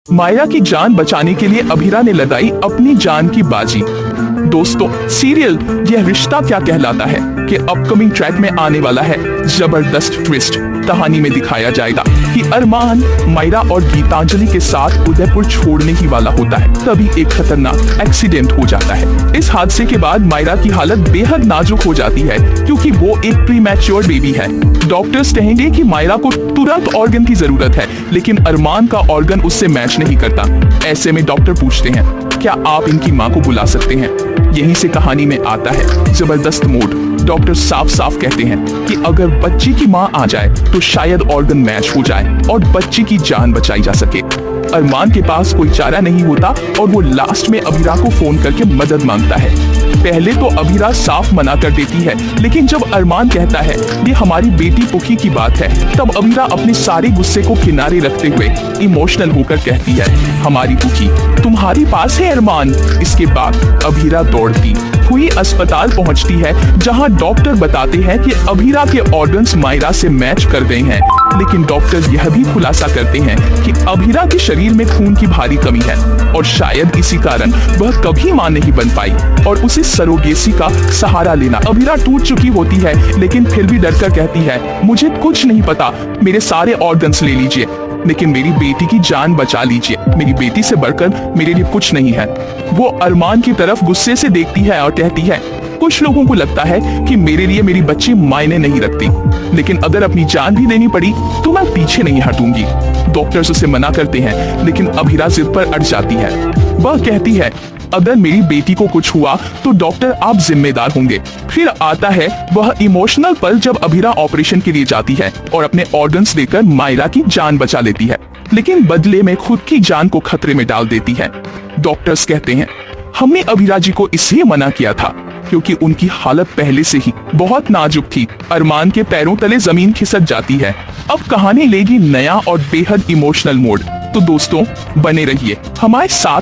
मायरा की जान बचाने के लिए अभीरा ने लगाई अपनी जान की बाजी। दोस्तों, सीरियल यह रिश्ता क्या कहलाता है कि अपकमिंग ट्रैक में आने वाला है जबरदस्त ट्विस्ट। कहानी में दिखाया जाएगा कि अरमान मायरा और गीतांजलि के साथ उदयपुर छोड़ने ही वाला होता है, तभी एक खतरनाक एक्सीडेंट हो जाता है। इस हादसे के बाद मायरा की हालत बेहद नाजुक हो जाती है क्योंकि वो एक प्रीमैच्योर बेबी है। डॉक्टर्स कहेंगे कि मायरा को तुरंत ऑर्गन की जरूरत है, लेकिन अरमान का ऑर्गन उससे मैच नहीं करता। ऐसे में डॉक्टर पूछते हैं, क्या आप इनकी मां को बुला सकते हैं? यहीं से कहानी में आता है जबरदस्त मोड़। डॉक्टर साफ साफ कहते हैं कि अगर बच्ची की मां आ जाए तो शायद ऑर्गन मैच हो जाए और बच्ची की जान बचाई जा सके। अरमान के पास कोई चारा नहीं होता और वो लास्ट में अभीरा को फोन करके मदद मांगता है। पहले तो अभीरा साफ मना कर देती है, लेकिन जब अरमान कहता है ये हमारी बेटी पुखी की बात है, तब अभीरा अपने सारे गुस्से को किनारे रखते हुए इमोशनल होकर कहती है, हमारी पुखी तुम्हारे पास है अरमान। इसके बाद अभीरा दौड़ती हुई अस्पताल पहुंचती है, जहां डॉक्टर बताते हैं कि अभीरा के ऑर्गन्स मायरा से मैच कर गए हैं। लेकिन डॉक्टर यह भी खुलासा करते हैं कि अभीरा के शरीर में खून की भारी कमी है और शायद इसी कारण वह कभी मां नहीं बन पाई और उसे सरोगेसी का सहारा लेना। अभीरा टूट चुकी होती है, लेकिन फिर भी डरकर कहती है, मुझे कुछ नहीं पता, मेरे सारे ऑर्गन्स ले लीजिए, लेकिन मेरी बेटी की जान बचा लीजिए। मेरी बेटी से बढ़कर मेरे लिए कुछ नहीं है। वो अरमान की तरफ गुस्से से देखती है और कहती है, कुछ लोगों को लगता है कि मेरे लिए मेरी बच्ची मायने नहीं रखती, लेकिन अगर अपनी जान भी देनी पड़ी तो मैं पीछे नहीं हटूंगी। डॉक्टर्स उसे मना करते हैं, लेकिन अभीरा जिद पर अड़ जाती है। वह कहती है, अगर मेरी बेटी को कुछ हुआ तो डॉक्टर आप जिम्मेदार होंगे। फिर आता है वह इमोशनल पल जब अभीरा ऑपरेशन के लिए जाती है और अपने ऑर्गन्स देकर मायरा की जान बचा लेती है, लेकिन बदले में खुद की जान को खतरे में डाल देती है। डॉक्टर्स कहते हैं, हमने अभीरा जी को इसलिए मना किया था क्योंकि उनकी हालत पहले से ही बहुत नाजुक थी। अरमान के पैरों तले जमीन खिसक जाती है। अब कहानी लेगी नया और बेहद इमोशनल मोड़। तो दोस्तों, बने रहिए हमारे साथ।